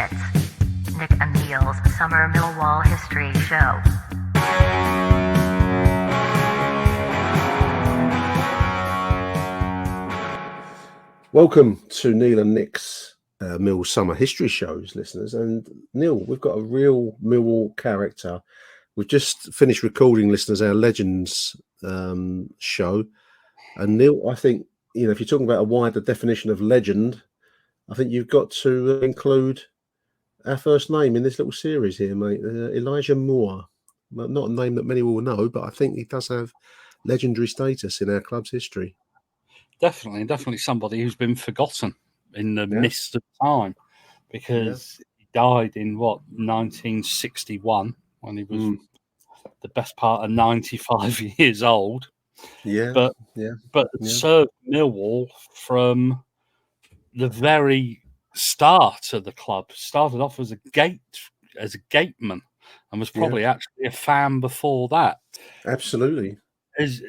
It's Nick and Neil's Summer Millwall History Show. Welcome to Neil and Nick's Mill Summer History Shows, listeners. And Neil, we've got a real Millwall character. We've just finished recording, listeners, our Legends show. And Neil, I think, if you're talking about a wider definition of legend, I think you've got to include our first name in this little series here, mate. Elijah Moore. Well, not a name that many will know, but I think he does have legendary status in our club's history. Definitely somebody who's been forgotten in the mist of time, because he died in 1961 when he was the best part of 95 years old. But served Millwall from the very start of the club. Started off as a gateman, and was probably actually a fan before that. Absolutely.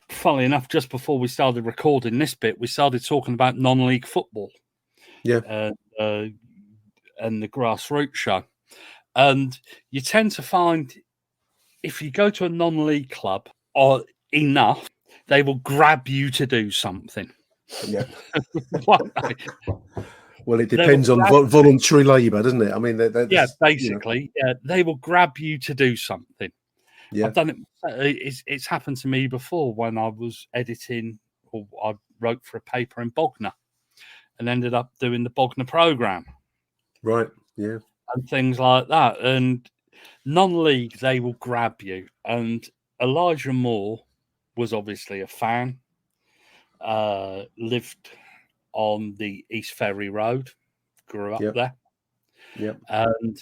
Funnily enough, just before we started recording this bit, we started talking about non-league football. And the grassroots show. And you tend to find, if you go to a non-league club or enough, they will grab you to do something. Yeah. Well, it depends on voluntary labour, doesn't it? I mean, basically, they will grab you to do something. Yeah. I've done it. It's happened to me before when I was editing, or I wrote for a paper in Bognor, and ended up doing the Bognor programme. Right. Yeah. And things like that. And non-league, they will grab you. And Elijah Moore was obviously a fan. Lived on the East Ferry Road. Grew up there. Yep. And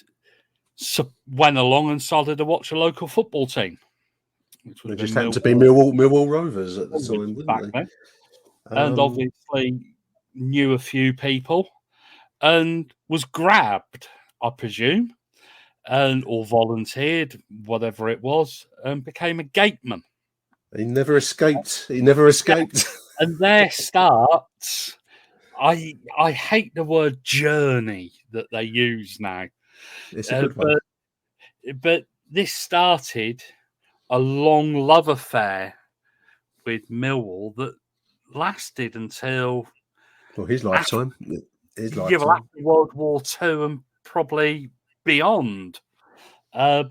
so went along and started to watch a local football team. Which would just happened to be Millwall Rovers at the time, didn't they? And obviously knew a few people and was grabbed, I presume, or volunteered, whatever it was, and became a gateman. He never escaped. And there starts, I hate the word journey that they use now. It's a good one. But this started a long love affair with Millwall that lasted until his lifetime. After World War II and probably beyond. I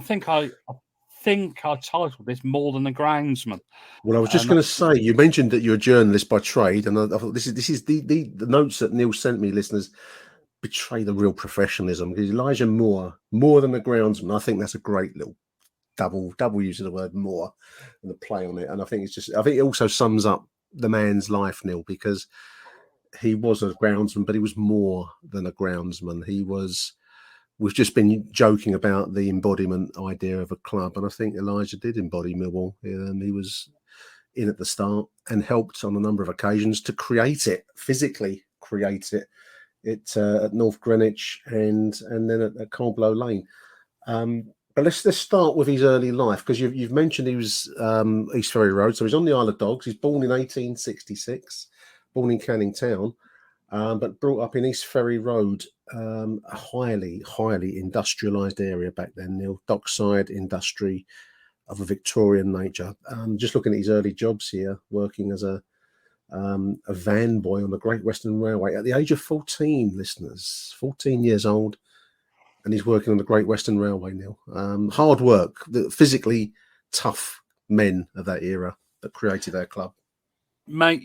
think I titled this More Than a Groundsman. Well, I was just going to say, you mentioned that you're a journalist by trade, and I thought this is the notes that Neil sent me, listeners, betray the real professionalism. Because Elijah Moore, More Than a Groundsman, I think that's a great little double use of the word more and the play on it. And I think it also sums up the man's life, Neil, because he was a groundsman, but he was more than a groundsman. We've just been joking about the embodiment idea of a club, and I think Elijah did embody Millwall. He was in at the start and helped on a number of occasions to physically create it at North Greenwich and then at Coldblow Lane. But let's start with his early life, because you've mentioned he was East Ferry Road, so he's on the Isle of Dogs. He's born in 1866, born in Canning Town, but brought up in East Ferry Road, a highly industrialised area back then, Neil. Dockside industry of a Victorian nature. Just looking at his early jobs here, working as a van boy on the Great Western Railway at the age of 14, listeners, 14 years old. And he's working on the Great Western Railway, Neil. Hard work, the physically tough men of that era that created our club. Mate,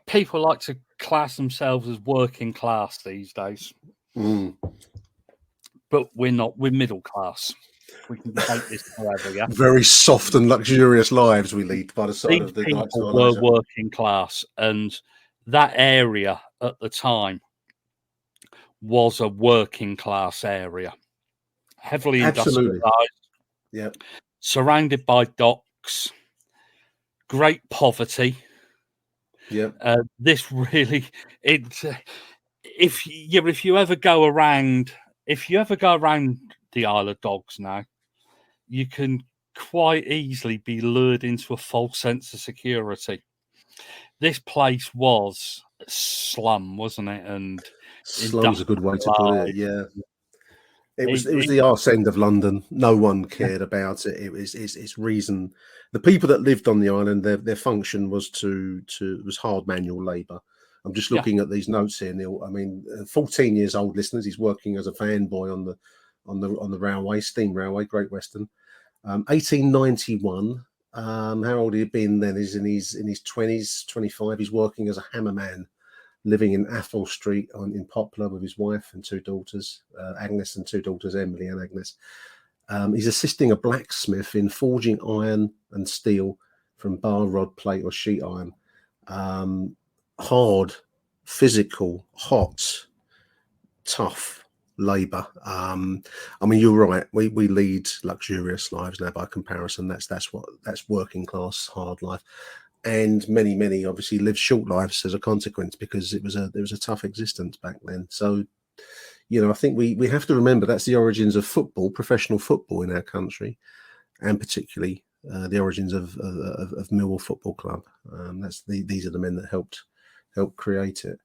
people like to class themselves as working class these days. But we're not. We're middle class. We can debate this forever, yeah? Very soft and luxurious lives we lead by the side of the people were working class, and that area at the time was a working class area, heavily industrialised, surrounded by docks, great poverty. This really, if you ever go around the Isle of Dogs now, you can quite easily be lured into a false sense of security. This place was a slum, wasn't it? And Slum's a good way to put it. Yeah. It was It- the arse end of London. No one cared about it. It was its reason. The people that lived on the island, their function was was hard manual labour. I'm just Yeah. looking at these notes here, Neil. I mean, 14 years old, listeners. He's working as a van boy on the railway, steam railway, Great Western. 1891. How old had he been then? He's in his 20s, 25. He's working as a hammerman, living in Athol Street in Poplar with his wife and two daughters, Agnes, and two daughters, Emily and Agnes. He's assisting a blacksmith in forging iron and steel from bar, rod, plate, or sheet iron. Hard, physical, hot, tough labour. I mean, you're right. We lead luxurious lives now by comparison. That's working class hard life. And many obviously live short lives as a consequence, because it was a tough existence back then. So, I think we have to remember that's the origins of football, professional football in our country, and particularly the origins of Millwall Football Club. These are the men that helped create it.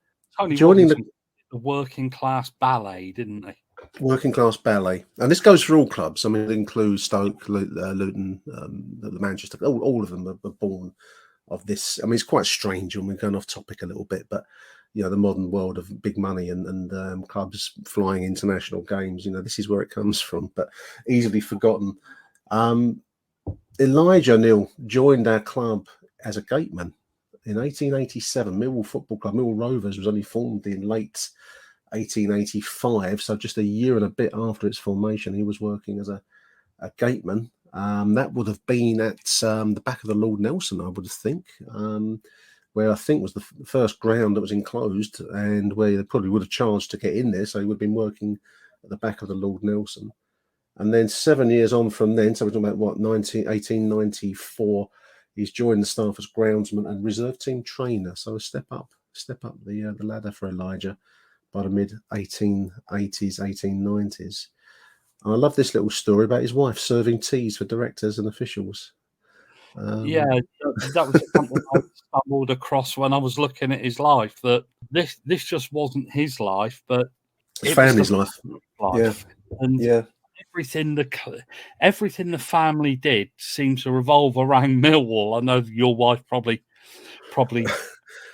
Joining the working class ballet, didn't they? Working class ballet, and this goes for all clubs. I mean, it includes Stoke, Luton, the Manchester. All of them are born of this. I mean, it's quite strange when we're going off topic a little bit, but the modern world of big money and clubs flying international games, this is where it comes from, but easily forgotten. Elijah, Neil, joined our club as a gateman in 1887. Millwall Football Club, Millwall Rovers, was only formed in late 1885, so just a year and a bit after its formation. He was working as a gateman. That would have been at the back of the Lord Nelson, I would think, where I think was the first ground that was enclosed, and where they probably would have charged to get in there. So he would have been working at the back of the Lord Nelson. And then 7 years on from then, so we're talking about 1894, he's joined the staff as groundsman and reserve team trainer. So a step up the ladder for Elijah by the mid 1880s, 1890s. I love this little story about his wife serving teas for directors and officials. That was something I stumbled across when I was looking at his life. That this just wasn't his life, but his family's life. Yeah, and everything the family did seems to revolve around Millwall. I know your wife probably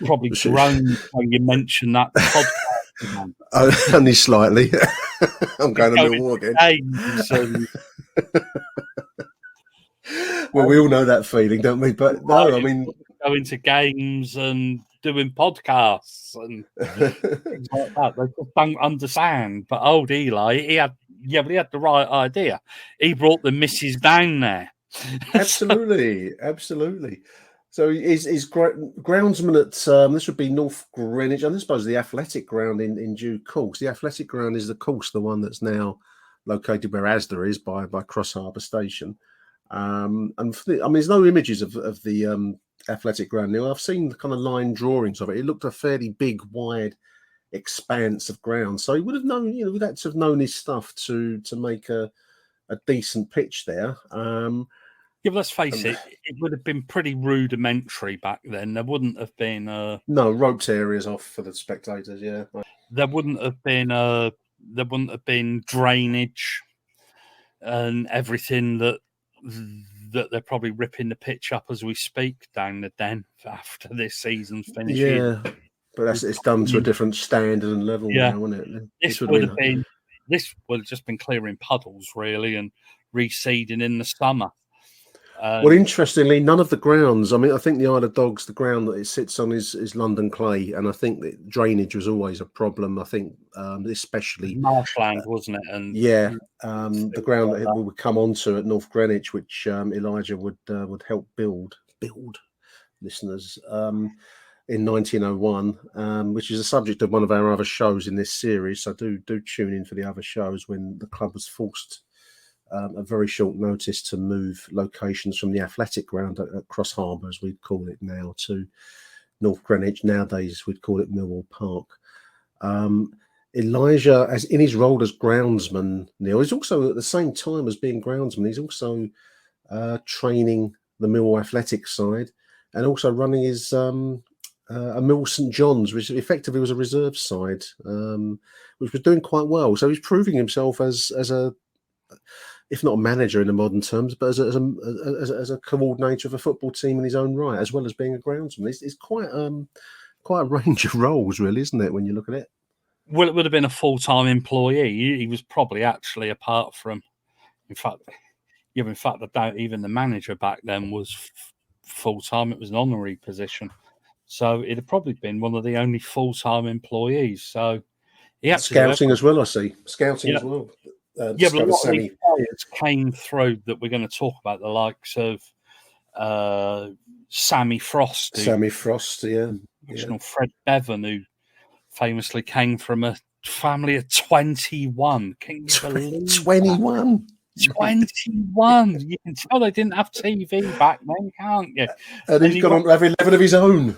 groaned when you mentioned that podcast. Only slightly. I'm going to Millwall again. Well, we all know that feeling, don't we? But no, I mean, going to games and doing podcasts and things like that. They just don't understand. But old Eli, he had the right idea. He brought the missus down there. Absolutely. So he's groundsman at this would be North Greenwich, and I suppose the athletic ground in due course. The athletic ground is, of course, the one that's now located where Asda is by Cross Harbour Station. And there's no images of the athletic ground now. I've seen the kind of line drawings of it. It looked a fairly big, wide expanse of ground. So he would have known, we'd had to have known his stuff to make a decent pitch there. Yeah, but let's face it would have been pretty rudimentary back then. There wouldn't have been no roped areas off for the spectators. Yeah, there wouldn't have been drainage and everything that they're probably ripping the pitch up as we speak down the Den after this season's finished. Yeah, but it's done to a different standard and level now, isn't it? This would have just been clearing puddles really and reseeding in the summer. Well, interestingly, none of the grounds. I mean, I think the Isle of Dogs, the ground that it sits on is London clay, and I think that drainage was always a problem. I think, especially marshland, wasn't it? And the ground that we would come onto at North Greenwich, which Elijah would help build, listeners, in 1901, which is the subject of one of our other shows in this series. So do tune in for the other shows when the club was forced. A very short notice to move locations from the athletic ground at Cross Harbour, as we'd call it now, to North Greenwich. Nowadays, we'd call it Millwall Park. Elijah, as in his role as groundsman, Neil, is also at the same time as being groundsman, he's also training the Millwall athletic side and also running his a Mill St John's, which effectively was a reserve side, which was doing quite well. So he's proving himself as a, if not a manager in the modern terms, but as a coordinator of a football team in his own right, as well as being a groundsman. It's quite a range of roles, really, isn't it? When you look at it. Well, it would have been a full-time employee. He was probably actually, apart from, in fact, I doubt even the manager back then was full-time. It was an honorary position. So it'd have probably been one of the only full-time employees. So he had scouting as well, I see. Scouting as well. But a lot of these players came through that we're going to talk about, the likes of Sammy Frost. Fred Bevan, who famously came from a family of 21. Can you believe 21? 21. You can tell they didn't have TV back then, can't you? And he's gone on to have 11 of his own.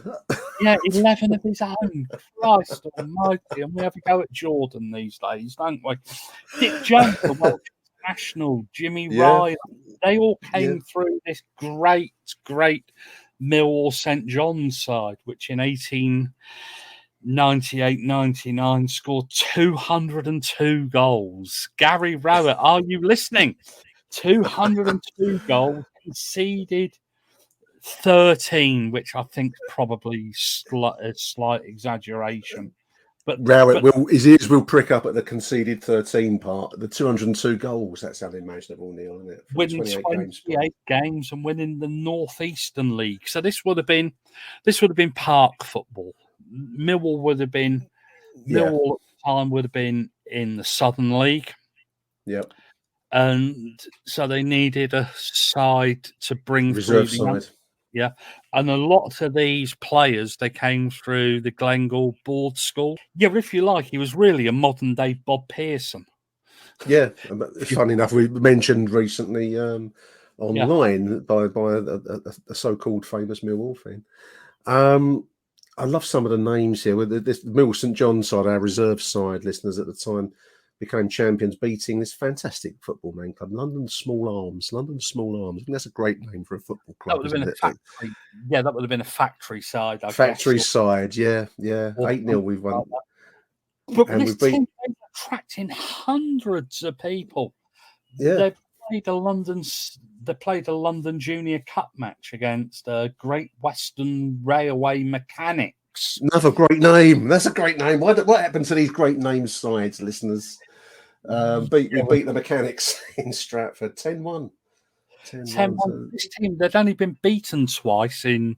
Yeah, 11 of his own. Christ almighty. And we have a go at Jordan these days, don't we? Dick Jones, the Welsh international, Jimmy Ryan, they all came through this great Millwall St John's side, which in 1898-99 scored 202 goals. Gary Rowett, are you listening? 202 goals, conceded 13, which I think is probably a slight exaggeration. But his ears will prick up at the conceded 13 part. The 202 goals, that's unimaginable, Neil, isn't it? Winning 28 games and winning the Northeastern League. So this would have been park football. Millwall at the time would have been in the Southern League. Yep. And so they needed a side to bring reserve through side. Yeah. And a lot of these players, they came through the Glengall Board School. Yeah, if you like, he was really a modern day Bob Pearson. Yeah. Funny enough, we mentioned recently online by a so-called famous Millwall fan. I love some of the names here. With this Mill St John's side, our reserve side, listeners at the time became champions, beating this fantastic football name club, London Small Arms. I think that's a great name for a football club. That would have been a factory. Yeah, that would have been a factory side. Side, yeah. 8-0 we've won. But this team is attracting hundreds of people. Yeah. They played a London Junior Cup match against Great Western Railway Mechanics. Another great name. That's a great name. What happened to these great name sides, listeners? We beat the Mechanics in Stratford 10-1. 10-1. This team, they'd only been beaten twice in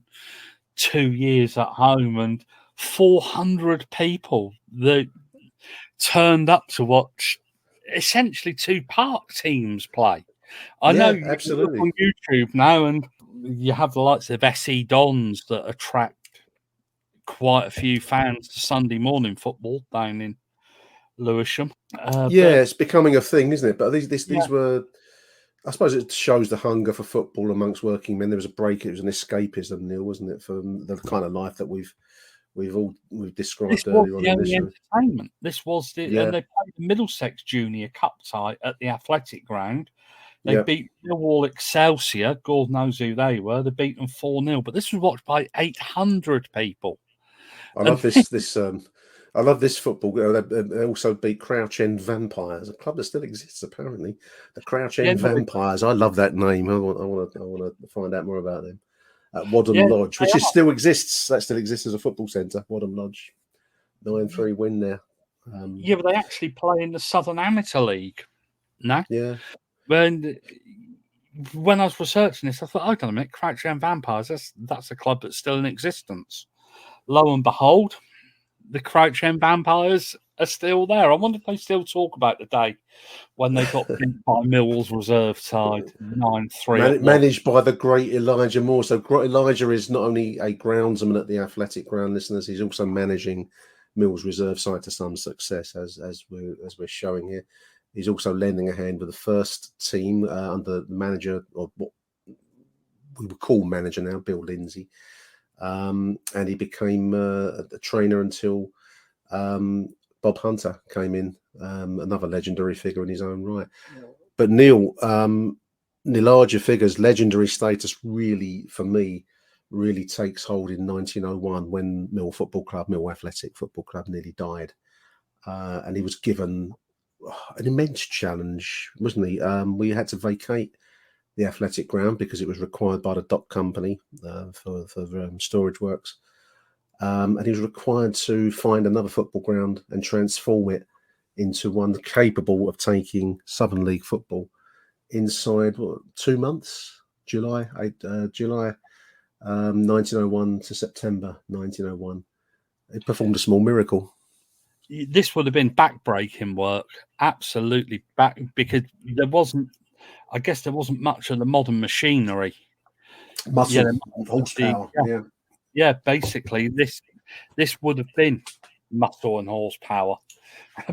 2 years at home, and 400 people that turned up to watch essentially two park teams play. I know you absolutely. look on YouTube now, and you have the likes of SE Dons that attract quite a few fans to Sunday morning football down in Lewisham. It's becoming a thing, isn't it? But these were, I suppose it shows the hunger for football amongst working men. There was a break; it was an escapism, Neil, wasn't it, from the kind of life that we've described earlier on in this show. Entertainment. This was and they played the Middlesex Junior Cup tie at the Athletic Ground. They beat Millwall Excelsior. God knows who they were. They beat them 4-0. But this was watched by 800 people. I love this. I love this football. They also beat Crouch End Vampires, a club that still exists apparently. The Crouch End Vampires. I love that name. I want to find out more about them. At Wadham Lodge, which still exists. That still exists as a football centre. Wadham Lodge, 9-3 win there. But they actually play in the Southern Amateur League. No. Yeah. When I was researching this, I thought, hold on a minute, Crouch End Vampires, that's a club that's still in existence. Lo and behold, the Crouch End Vampires are still there. I wonder if they still talk about the day when they got beat by Millwall's reserve side 9-3. Managed by the great Elijah Moore. So Elijah is not only a groundsman at the Athletic Ground, listeners, he's also managing Mill's reserve side to some success, as we're showing here. He's also lending a hand with the first team under the manager, or what we would call manager now, Bill Lindsay. And he became a trainer until Bob Hunter came in, another legendary figure in his own right. But Neil, the larger figures, legendary status really, for me, really takes hold in 1901 when Millwall Athletic Football Club nearly died. And he was given an immense challenge, wasn't he? We had to vacate the athletic ground because it was required by the dock company for storage works. And he was required to find another football ground and transform it into one capable of taking Southern League football inside 2 months, July 1901 to September 1901. It performed a small miracle. This would have been back-breaking work, absolutely back, because there wasn't much of the modern machinery. Muscle, horsepower, basically this would have been muscle and horsepower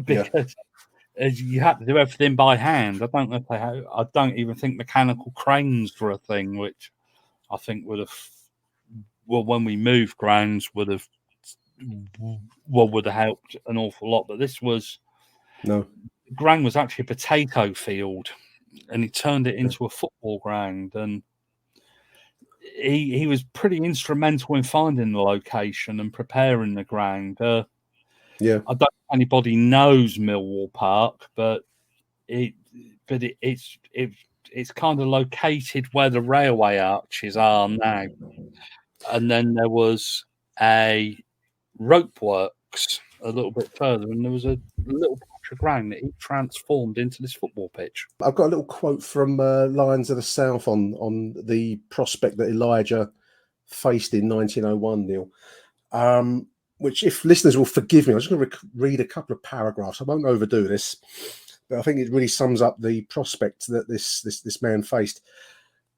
because you had to do everything by hand. I don't even think mechanical cranes were a thing, which I think would have, when we moved grounds, would have helped an awful lot. But the ground was actually a potato field, and he turned it into a football ground, and he was pretty instrumental in finding the location and preparing the ground. I don't know if anybody knows Millwall Park, but it's kind of located where the railway arches are now. And then there was a rope works a little bit further, and there was a little patch of ground that he transformed into this football pitch. I've got a little quote from Lions of the South on the prospect that Elijah faced in 1901, Neil, which, if listeners will forgive me, I'm just going to read a couple of paragraphs. I won't overdo this, but I think it really sums up the prospect that this man faced.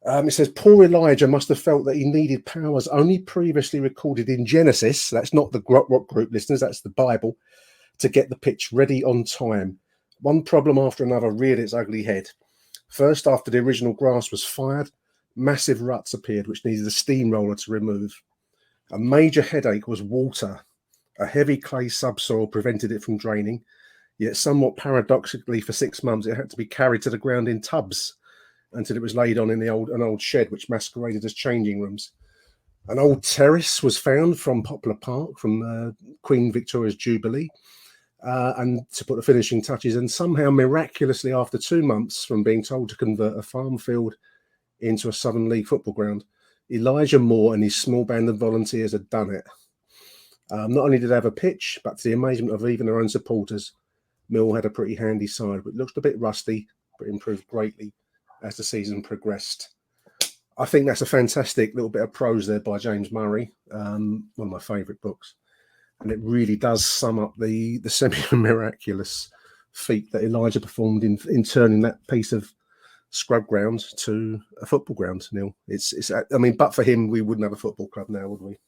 It says, poor Elijah must have felt that he needed powers only previously recorded in Genesis, that's not the rock group listeners, that's the Bible, to get the pitch ready on time. One problem after another reared its ugly head. First, after the original grass was fired, massive ruts appeared which needed a steamroller to remove. A major headache was water. A heavy clay subsoil prevented it from draining, yet somewhat paradoxically for 6 months it had to be carried to the ground in tubs until it was laid on in an old shed which masqueraded as changing rooms. An old terrace was found from Poplar Park, from Queen Victoria's Jubilee, and to put the finishing touches. And somehow, miraculously, after 2 months from being told to convert a farm field into a Southern League football ground, Elijah Moore and his small band of volunteers had done it. Not only did they have a pitch, but to the amazement of even their own supporters, Mill had a pretty handy side. It looked a bit rusty, but improved greatly as the season progressed. I think that's a fantastic little bit of prose there by James Murray, one of my favourite books. And it really does sum up the semi-miraculous feat that Elijah performed in turning that piece of scrub ground to a football ground, Neil. But for him, we wouldn't have a football club now, would we?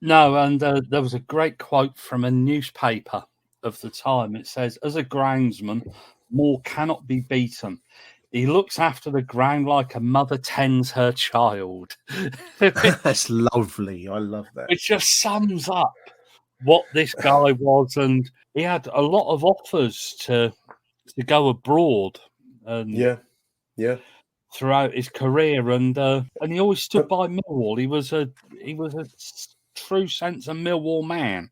No, and there was a great quote from a newspaper of the time. It says, as a groundsman, Moore cannot be beaten. He looks after the ground like a mother tends her child. That's lovely. I love that. It just sums up what this guy was, and he had a lot of offers to go abroad. And throughout his career, and he always stood by Millwall. He was a true sense of Millwall man.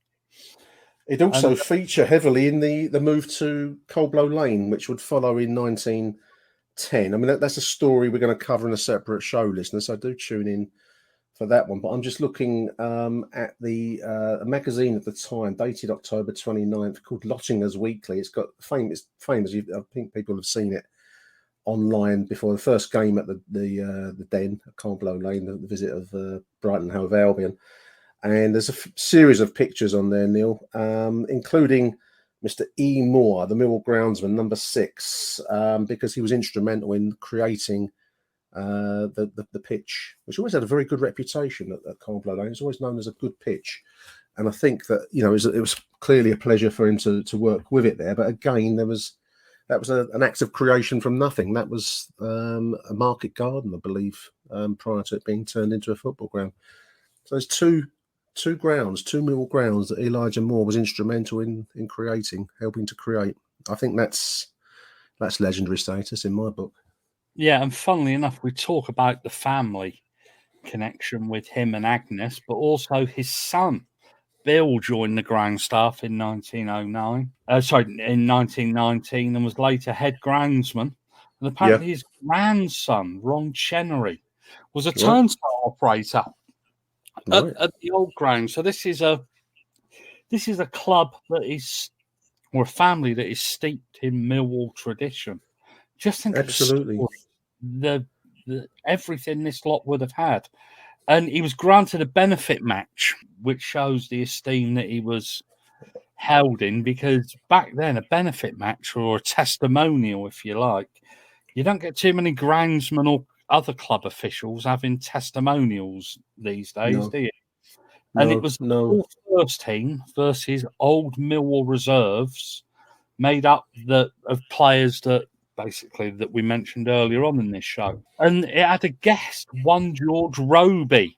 It also featured heavily in the move to Coldblow Lane, which would follow in 1910. I mean, that's a story we're going to cover in a separate show, listeners, so do tune in for that one. But I'm just looking at a magazine at the time, dated October 29th, called Lottinger's Weekly. It's got famous. I think people have seen it online before the first game at the Den at Coldblow Lane, the visit of Brighton Hove Albion. And there's a series of pictures on there, Neil, including Mr. E. Moore, the Millwall groundsman, number 6, because he was instrumental in creating the pitch, which always had a very good reputation at Coldblow Lane. It's always known as a good pitch. And I think that, it was clearly a pleasure for him to work with it there. But again, that was an act of creation from nothing. That was a market garden, I believe, prior to it being turned into a football ground. So there's two Millwall grounds that Elijah Moore was instrumental in creating, helping to create. I think that's legendary status in my book. Yeah, and funnily enough, we talk about the family connection with him and Agnes, but also his son, Bill, joined the ground staff in 1919, and was later head groundsman. And apparently his grandson, Ron Chenery, was a turnstile operator at the old ground. So this is a club that is, or a family that is steeped in Millwall tradition. Just think absolutely of the everything this lot would have had. And he was granted a benefit match, which shows the esteem that he was held in, because back then a benefit match, or a testimonial, if you like, you don't get too many groundsmen or other club officials having testimonials these days, do you? And it was the first team versus old Millwall Reserves, made up of players that we mentioned earlier on in this show. And it had a guest, one George Roby.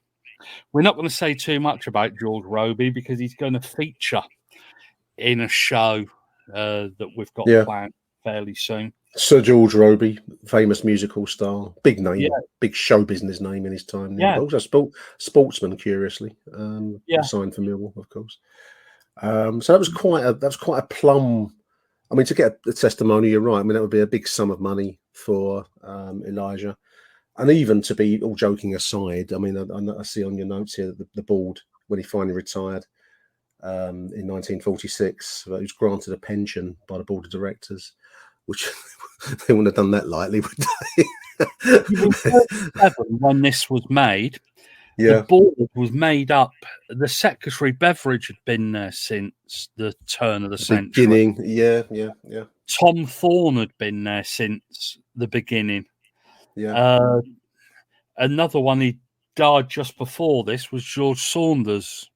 We're not going to say too much about George Roby because he's going to feature in a show that we've got planned fairly soon. Sir George Roby, famous musical star, big name, big show business name in his time. But also sportsman, curiously, signed for Millwall, of course. So that was quite a plum. I mean, to get a testimony, you're right. I mean, that would be a big sum of money for Elijah. And even to be, all joking aside, I mean, I see on your notes here that the board, when he finally retired in 1946, he was granted a pension by the board of directors, which they wouldn't have done that lightly, would they? When this was made, the board was made up. The secretary Beveridge had been there since the turn of the century. Beginning, Tom Thorne had been there since the beginning. Another one, he died just before this, was George Saunders.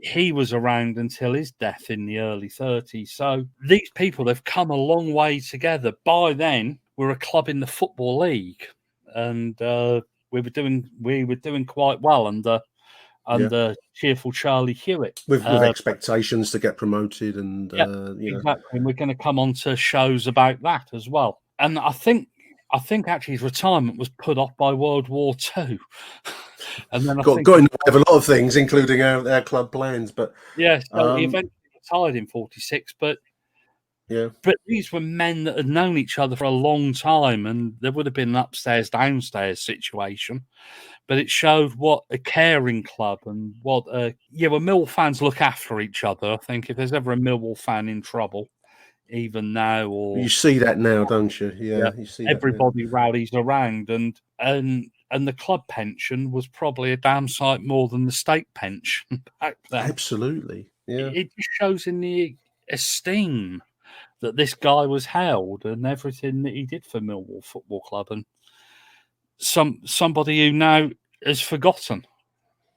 He was around until his death in the early 30s. So these people, they've come a long way together. By then, we're a club in the Football League, and we were doing quite well under cheerful Charlie Hewitt, with expectations to get promoted, and exactly. And we're going to come on to shows about that as well. And I think actually his retirement was put off by World War II. And then got in the way of a lot of things, including our club plans. But he eventually retired in 46. But these were men that had known each other for a long time, and there would have been an upstairs downstairs situation. But it showed what a caring club, and what when Millwall fans look after each other. I think if there's ever a Millwall fan in trouble, even now, or you see that now, don't you? You see everybody rallies around, and the club pension was probably a damn sight more than the state pension back then. Absolutely, It just shows in the esteem that this guy was held, and everything that he did for Millwall Football Club, and somebody who now is forgotten.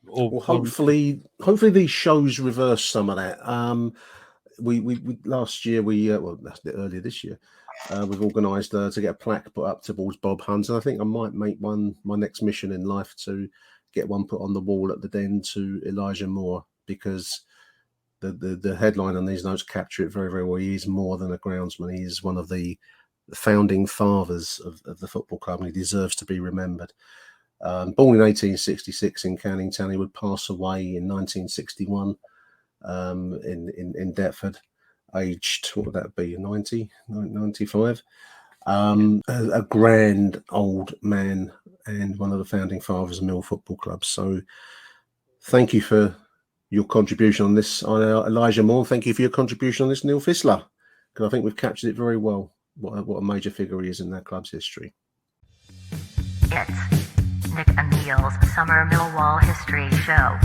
Well, hopefully these shows reverse some of that. We last year earlier this year, we've organised to get a plaque put up towards Bob Hunt, and I think I might make my next mission in life to get one put on the wall at the Den to Elijah Moore, because the headline on these notes capture it very, very well. He is more than a groundsman. He is one of the founding fathers of the football club, and he deserves to be remembered. Born in 1866 in Canning Town, he would pass away in 1961 in Deptford, aged, what would that be, 90, 95? A grand old man and one of the founding fathers of Mill Football Club. So thank you for your contribution on this, Elijah Moore. Thank you for your contribution on this, Neil Fissler, because I think we've captured it very well, what a major figure he is in that club's history. It's Nick and Neil's Summer Millwall History Show.